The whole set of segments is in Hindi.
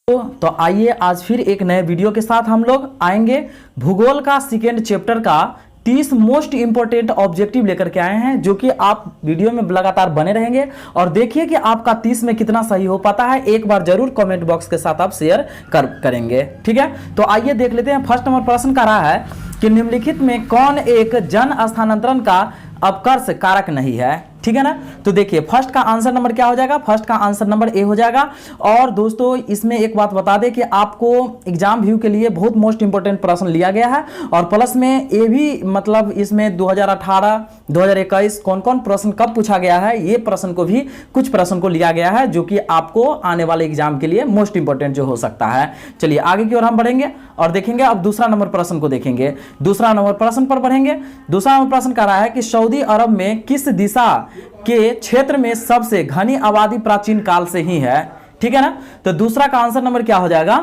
तो आइए आज फिर एक नए वीडियो के साथ हम लोग आएंगे। भूगोल का सेकेंड चैप्टर का 30 मोस्ट इंपोर्टेंट ऑब्जेक्टिव लेकर के आए हैं, जो कि आप वीडियो में लगातार बने रहेंगे और देखिए कि आपका 30 में कितना सही हो पाता है। एक बार जरूर कमेंट बॉक्स के साथ आप शेयर करेंगे, ठीक है। तो आइए देख लेते हैं। फर्स्ट नंबर प्रश्न का रहा है कि निम्नलिखित में कौन एक जन स्थानांतरण का अपकर्ष कारक नहीं है, ठीक है ना। तो देखिए फर्स्ट का आंसर नंबर क्या हो जाएगा, फर्स्ट का आंसर नंबर ए हो जाएगा। और दोस्तों इसमें एक बात बता दें कि आपको एग्जाम व्यू के लिए बहुत मोस्ट इंपोर्टेंट प्रश्न लिया गया है और प्लस में ये भी मतलब इसमें 2018 2021 कौन कौन प्रश्न कब पूछा गया है, ये प्रश्न को भी कुछ प्रश्न को लिया गया है, जो कि आपको आने वाले एग्जाम के लिए मोस्ट इंपोर्टेंट जो हो सकता है। चलिए आगे की ओर हम बढ़ेंगे और देखेंगे। अब दूसरा नंबर प्रश्न को देखेंगे। दूसरा नंबर प्रश्न पर बढ़ेंगे। दूसरा नंबर प्रश्न कह रहा है कि सऊदी अरब में किस दिशा के क्षेत्र में सबसे घनी आबादी प्राचीन काल से ही है, ठीक है ना। तो दूसरा का आंसर नंबर क्या हो जाएगा,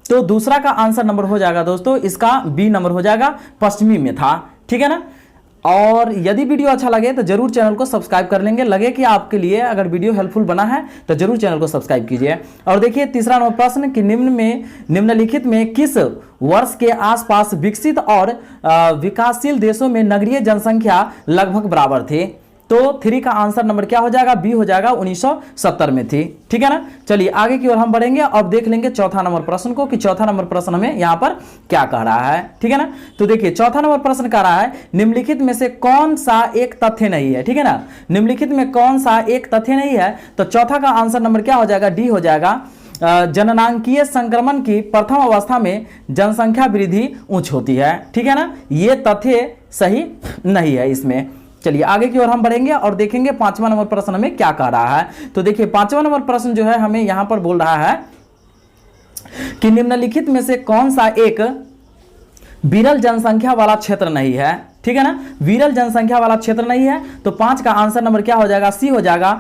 तो दूसरा का आंसर नंबर हो जाएगा दोस्तों इसका बी नंबर हो जाएगा, पश्चिमी में था, ठीक है ना। और यदि वीडियो अच्छा लगे तो जरूर चैनल को सब्सक्राइब कर लेंगे। लगे कि आपके लिए अगर वीडियो हेल्पफुल बना है तो जरूर चैनल को सब्सक्राइब कीजिए। और देखिए तीसरा नंबर प्रश्न कि निम्नलिखित में किस वर्ष के आसपास विकसित और विकासशील देशों में नगरीय जनसंख्या लगभग बराबर थी। तो 3 का आंसर नंबर क्या हो जाएगा, बी हो जाएगा, 1970 में थी, ठीक है ना। चलिए आगे की ओर हम बढ़ेंगे। अब देख लेंगे चौथा नंबर प्रश्न को कि चौथा नंबर प्रश्न हमें यहां पर क्या कह रहा है, ठीक है ना। तो देखिए चौथा नंबर प्रश्न कह रहा है निम्नलिखित में से कौन सा एक तथ्य नहीं है, ठीक है ना। निम्नलिखित में कौन सा एक तथ्य नहीं है, तो चौथा का आंसर नंबर क्या हो जाएगा, डी हो जाएगा। जननांकीय संक्रमण की प्रथम अवस्था में जनसंख्या वृद्धि उच्च होती है, ठीक है ना। यह तथ्य सही नहीं है इसमें। चलिए आगे की ओर हम बढ़ेंगे और देखेंगे पांचवा नंबर प्रश्न हमें क्या कह रहा है। तो देखिए पांचवा नंबर प्रश्न जो है हमें यहां पर बोल रहा है कि निम्नलिखित में से कौन सा एक विरल जनसंख्या वाला क्षेत्र नहीं है, ठीक है ना। विरल जनसंख्या वाला क्षेत्र नहीं है। तो 5 का आंसर नंबर क्या हो जाएगा, सी हो जाएगा,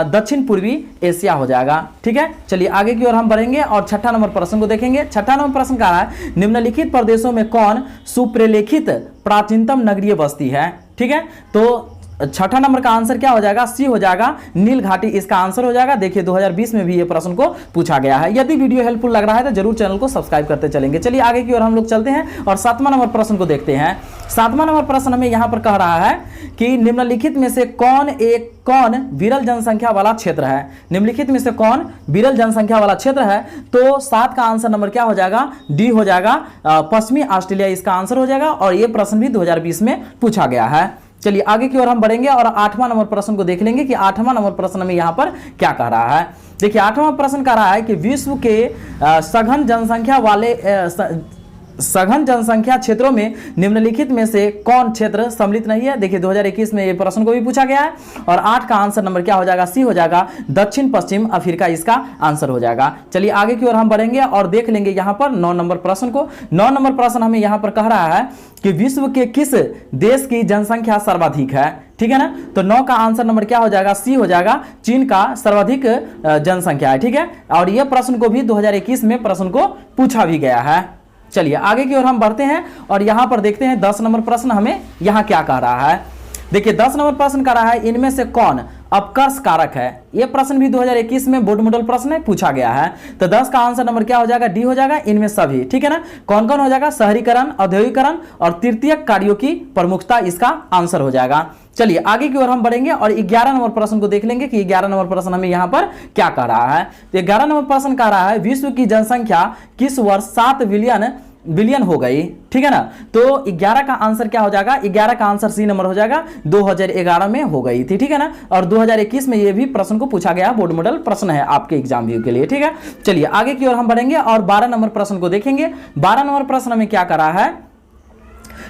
दक्षिण पूर्वी एशिया हो जाएगा, ठीक है। चलिए आगे की ओर हम बढ़ेंगे और छठा नंबर प्रश्न को देखेंगे। छठा नंबर प्रश्न कह रहा है निम्नलिखित प्रदेशों में कौन सुप्रलेखित प्राचीनतम नगरीय बस्ती है, ठीक है। तो छठा नंबर का आंसर क्या हो जाएगा, सी हो जाएगा, नील घाटी इसका आंसर हो जाएगा। देखिए 2020 में भी ये प्रश्न को पूछा गया है। यदि वीडियो हेल्पफुल लग रहा है तो जरूर चैनल को सब्सक्राइब करते चलेंगे। चलिए आगे की ओर हम लोग चलते हैं और सातवां नंबर प्रश्न को देखते हैं। सातवां नंबर प्रश्न हमें यहां पर कह रहा है कि निम्नलिखित में से कौन विरल जनसंख्या वाला क्षेत्र है। निम्नलिखित में से कौन विरल जनसंख्या वाला क्षेत्र है। तो 7 का आंसर नंबर क्या हो जाएगा, डी हो जाएगा, पश्चिमी ऑस्ट्रेलिया इसका आंसर हो जाएगा। और यह प्रश्न भी 2020 में पूछा गया है। चलिए आगे की ओर हम बढ़ेंगे और 8वां नंबर प्रश्न को देख लेंगे कि 8वां नंबर प्रश्न में यहां पर क्या कह रहा है। देखिए 8वां प्रश्न कह रहा है कि विश्व के सघन जनसंख्या क्षेत्रों में निम्नलिखित में से कौन क्षेत्र सम्मिलित नहीं है। देखिए 2021 में ये प्रश्न को भी पूछा गया है। और 8 का आंसर नंबर क्या हो जाएगा, सी हो जाएगा, दक्षिण पश्चिम अफ्रीका इसका आंसर हो जाएगा। चलिए आगे की ओर हम बढ़ेंगे और देख लेंगे यहां पर 9 नंबर प्रश्न को। 9 नंबर प्रश्न हमें यहां पर कह रहा है कि विश्व के किस देश की जनसंख्या सर्वाधिक है, ठीक है ना। तो 9 का आंसर नंबर क्या हो जाएगा, सी हो जाएगा, चीन का सर्वाधिक जनसंख्या है, ठीक है। और यह प्रश्न को भी 2021 में प्रश्न को पूछा भी गया है। चलिए आगे की ओर हम बढ़ते हैं और यहां पर देखते हैं 10 नंबर प्रश्न हमें यहां क्या कह रहा है। देखिए 10 नंबर प्रश्न कह रहा है इनमें से कौन अपकर्ष कारक है। यह प्रश्न भी 2021 में बोर्ड मॉडल प्रश्न है, पूछा गया है। तो 10 का आंसर नंबर क्या हो जाएगा, डी हो जाएगा, इनमें सभी, ठीक है ना। कौन कौन हो जाएगा, शहरीकरण, औद्योगिकरण और तृतीयक कार्यों की प्रमुखता इसका आंसर हो जाएगा। चलिए आगे की ओर हम बढ़ेंगे और 11 नंबर प्रश्न को देख लेंगे कि 11 नंबर प्रश्न हमें यहां पर क्या कह रहा है। तो 11 नंबर प्रश्न कह रहा है विश्व की जनसंख्या किस वर्ष 7 बिलियन हो गई, ठीक है ना। तो 11 का आंसर क्या हो जाएगा, 11 का आंसर सी नंबर हो जाएगा, 2011 में हो गई थी, ठीक है ना। और 2021 में ये भी प्रश्न को पूछा गया, बोर्ड मॉडल प्रश्न है आपके एग्जाम व्यू के लिए, ठीक है। चलिए आगे की ओर हम बढ़ेंगे और 12 नंबर प्रश्न को देखेंगे। 12 नंबर प्रश्न में क्या करा है,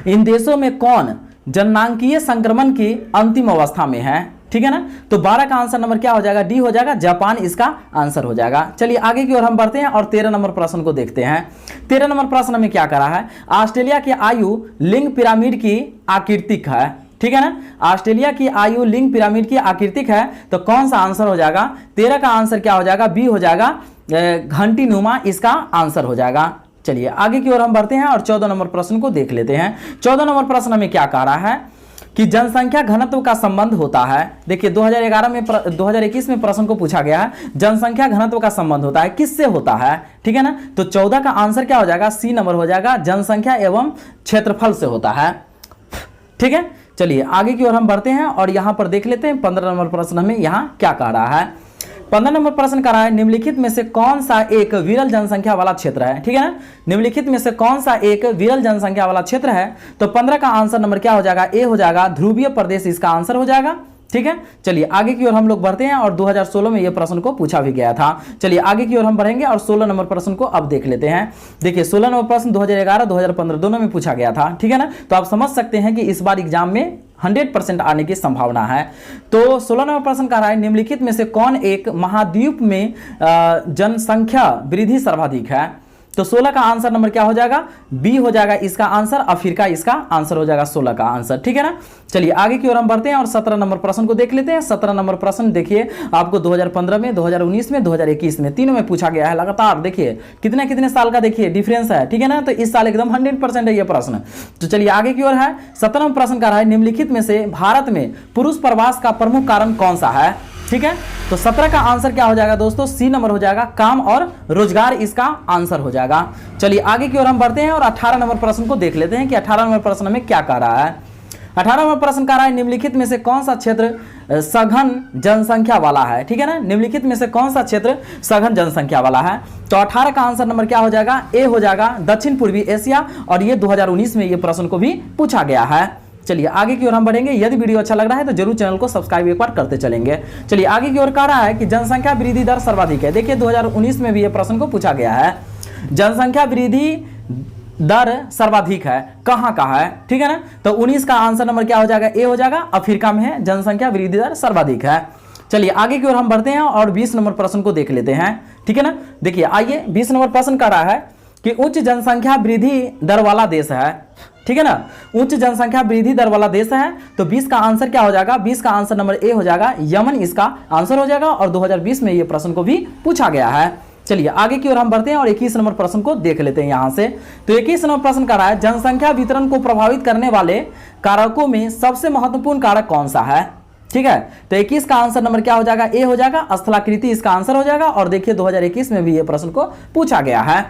इन देशों में कौन जननांकीय संक्रमण की अंतिम अवस्था में है, ठीक है ना। तो 12 का आंसर नंबर क्या हो जाएगा, डी हो जाएगा, जापान इसका आंसर हो जाएगा। चलिए आगे की ओर हम बढ़ते हैं और 13 नंबर प्रश्न को देखते हैं। 13 नंबर प्रश्न में क्या करा है, ऑस्ट्रेलिया की आयु लिंग पिरामिड की आकृतिक है, ठीक है ना। ऑस्ट्रेलिया की आयु लिंग पिरामिड की आकृतिक है। तो कौन सा आंसर हो जाएगा, 13 का आंसर क्या हो जाएगा, बी हो जाएगा, घंटी नुमा इसका आंसर हो जाएगा। चलिए आगे की ओर हम बढ़ते हैं और 14 नंबर प्रश्न को देख लेते हैं। 14 नंबर प्रश्न में क्या कह रहा है कि जनसंख्या घनत्व का संबंध होता है। देखिए 2021 में प्रश्न को पूछा गया है, जनसंख्या घनत्व का संबंध होता है, किससे होता है, ठीक है ना। तो 14 का आंसर क्या हो जाएगा, सी नंबर हो जाएगा, जनसंख्या एवं क्षेत्रफल से होता है, ठीक है। चलिए आगे की ओर हम बढ़ते हैं और यहां पर देख लेते हैं 15 नंबर प्रश्न हमें यहां क्या कह रहा है। 15 नंबर प्रश्न कह रहा है, निम्नलिखित में से कौन सा एक विरल जनसंख्या वाला क्षेत्र है, ठीक है ना। निम्नलिखित में से कौन सा एक विरल जनसंख्या वाला क्षेत्र है, तो 15 का आंसर नंबर क्या हो जाएगा, ए हो जाएगा, ध्रुवीय प्रदेश इसका आंसर हो जाएगा, ठीक है। चलिए आगे की ओर हम लोग बढ़ते हैं और 2016 में यह प्रश्न को पूछा भी गया था। चलिए आगे की ओर हम बढ़ेंगे और 16 नंबर प्रश्न को अब देख लेते हैं। देखिए 16 नंबर प्रश्न 2011 2015 दोनों में पूछा गया था, ठीक है ना। तो आप समझ सकते हैं कि इस बार एग्जाम में 100% आने की संभावना है। तो 16 नंबर प्रश्न कह रहा है, निम्नलिखित में से कौन एक महाद्वीप में जनसंख्या वृद्धि सर्वाधिक है, तो 16 का आंसर नंबर क्या हो जाएगा, बी हो जाएगा इसका आंसर, अफ्रीका इसका आंसर हो जाएगा 16 का आंसर, ठीक है ना। चलिए आगे की ओर हम बढ़ते हैं और 17 नंबर प्रश्न को देख लेते हैं। 17 नंबर प्रश्न देखिए आपको 2015 में, 2019 में, 2021 में तीनों में पूछा गया है लगातार। देखिए कितने कितने साल का देखिए डिफरेंस है, ठीक है ना। तो इस साल एकदम 100% है ये प्रश्न। तो चलिए आगे की ओर है 17 नंबर प्रश्न का रहा है, निम्नलिखित में से भारत में पुरुष प्रवास का प्रमुख कारण कौन सा है, ठीक है। तो 17 का आंसर क्या हो जाएगा दोस्तों, सी नंबर हो जाएगा, काम और रोजगार इसका आंसर हो जाएगा। चलिए आगे की ओर हम बढ़ते हैं और 18 नंबर प्रश्न को देख लेते हैं कि 18 नंबर प्रश्न में क्या कह रहा है। 18 नंबर प्रश्न कह रहा है, निम्नलिखित में से कौन सा क्षेत्र सघन जनसंख्या वाला है, ठीक है ना। निम्नलिखित में से कौन सा क्षेत्र सघन जनसंख्या वाला है, तो 18 का आंसर नंबर क्या हो जाएगा, ए हो जाएगा, दक्षिण पूर्वी एशिया, और ये 2019 में ये प्रश्न को भी पूछा गया है। चलिए आगे की ओर हम बढ़ेंगे। यदि वीडियो अच्छा लग रहा है तो जरूर चैनल को सब्सक्राइब एक बार करते चलेंगे। चलिए आगे की ओर कह रहा है कि जनसंख्या वृद्धि दर सर्वाधिक है। देखिए 2019 में भी ये प्रश्न को पूछा गया है, जनसंख्या वृद्धि दर सर्वाधिक है, कहां का है, ठीक है ना। तो 19 का आंसर नंबर क्या हो जाएगा, ए हो जाएगा, अफ्रीका में है जनसंख्या वृद्धि दर सर्वाधिक है। चलिए आगे की ओर हम बढ़ते हैं और 20 नंबर प्रश्न को देख लेते हैं, ठीक है ना। देखिए आइए 20 नंबर प्रश्न कह रहा है कि उच्च जनसंख्या वृद्धि दर वाला देश है, ठीक है ना। उच्च जनसंख्या वृद्धि दर वाला देश है, तो 20 का आंसर क्या हो जाएगा, 20 का आंसर नंबर ए हो जाएगा, यमन इसका आंसर हो जाएगा, और 2020 में ये प्रश्न को भी पूछा गया है। चलिए आगे की ओर हम बढ़ते हैं और 21 नंबर प्रश्न को देख लेते हैं यहां से। तो 21 नंबर प्रश्न कर रहा है, जनसंख्या वितरण को प्रभावित करने वाले कारकों में सबसे महत्वपूर्ण कारक कौन सा है, ठीक है। तो 21 का आंसर नंबर क्या हो जाएगा, ए हो जाएगा, स्थलाकृति इसका आंसर हो जाएगा, और देखिए 2021 में भी ये प्रश्न को पूछा गया है।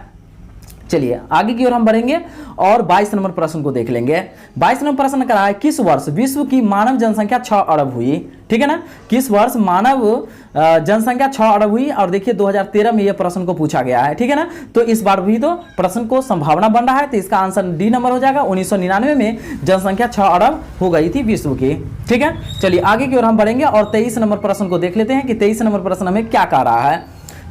चलिए आगे की ओर हम बढ़ेंगे और 22 नंबर प्रश्न को देख लेंगे। 22 नंबर प्रश्न करा है, किस वर्ष विश्व की मानव जनसंख्या 6 अरब हुई, ठीक है ना। किस वर्ष मानव जनसंख्या 6 अरब हुई, और देखिए 2013 में यह प्रश्न को पूछा गया है, ठीक है ना। तो इस बार भी तो प्रश्न को संभावना बन रहा है, तो इसका आंसर डी नंबर हो जाएगा। 1999 में जनसंख्या 6 अरब हो गई थी विश्व की, ठीक है। चलिए आगे की ओर हम बढ़ेंगे और 23 नंबर प्रश्न को देख लेते हैं कि 23 नंबर प्रश्न हमें क्या कह रहा है।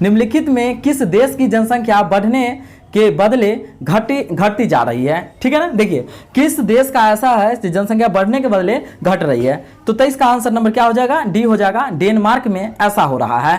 निम्नलिखित में किस देश की जनसंख्या बढ़ने के बदले घटती जा रही है, ठीक है ना। देखिए किस देश का ऐसा है कि जनसंख्या बढ़ने के बदले घट रही है, तो 23 का आंसर नंबर क्या हो जाएगा, डी हो जाएगा, डेनमार्क में ऐसा हो रहा है।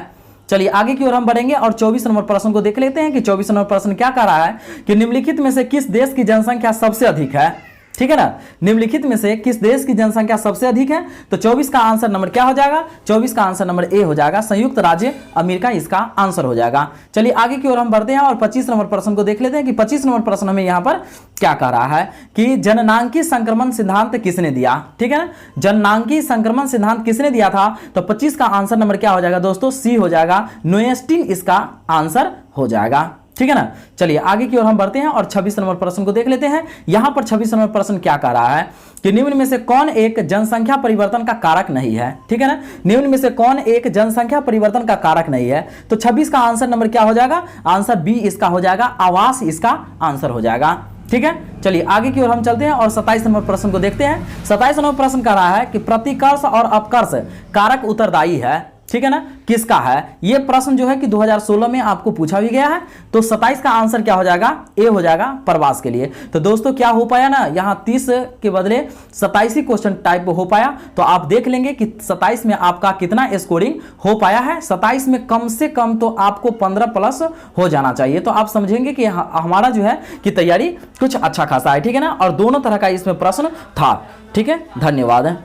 चलिए आगे की ओर हम बढ़ेंगे और 24 नंबर प्रश्न को देख लेते हैं कि 24 नंबर प्रश्न क्या कह रहा है कि निम्नलिखित में से किस देश की जनसंख्या सबसे अधिक है, ठीक है ना। निम्नलिखित में से किस देश की जनसंख्या सबसे अधिक है, तो 24 का आंसर नंबर क्या हो जाएगा, 24 का आंसर नंबर ए हो जाएगा, संयुक्त राज्य अमेरिका इसका आंसर हो जाएगा। चलिए आगे की ओर हम बढ़ते हैं और 25 नंबर प्रश्न को देख लेते हैं कि 25 नंबर प्रश्न हमें यहाँ पर क्या कह रहा है कि जननांगी संक्रमण सिद्धांत किसने दिया, ठीक है ना। जननांगी संक्रमण सिद्धांत किसने दिया था, तो 25 का आंसर नंबर क्या हो जाएगा दोस्तों, सी हो जाएगा, नोएस्टीन इसका आंसर हो जाएगा, ठीक है ना। चलिए आगे की ओर हम बढ़ते हैं और 26 नंबर प्रश्न को देख लेते हैं। यहां पर 26 नंबर प्रश्न क्या कह रहा है कि निम्न में से कौन एक जनसंख्या परिवर्तन का कारक नहीं है, ठीक है ना। निम्न में से कौन एक जनसंख्या परिवर्तन का कारक नहीं है, तो 26 का आंसर नंबर क्या हो जाएगा, आंसर बी इसका हो जाएगा, आवास इसका आंसर हो जाएगा, ठीक है। चलिए आगे की ओर हम चलते हैं और 27 नंबर प्रश्न को देखते हैं। 27 नंबर प्रश्न कह रहा है कि प्रतिकर्ष और अपकर्ष कारक उत्तरदायी है, ठीक है ना, किसका है। यह प्रश्न जो है कि 2016 में आपको पूछा भी गया है, तो 27 का आंसर क्या हो जाएगा, ए हो जाएगा, प्रवास के लिए। तो दोस्तों क्या हो पाया ना, यहां 30 के बदले 27 ही क्वेश्चन टाइप हो पाया, तो आप देख लेंगे कि 27 में आपका कितना स्कोरिंग हो पाया है। 27 में कम से कम तो आपको 15 प्लस हो जाना चाहिए, तो आप समझेंगे कि हमारा जो है कि तैयारी कुछ अच्छा खासा है, ठीक है ना, और दोनों तरह का इसमें प्रश्न था, ठीक है। धन्यवाद।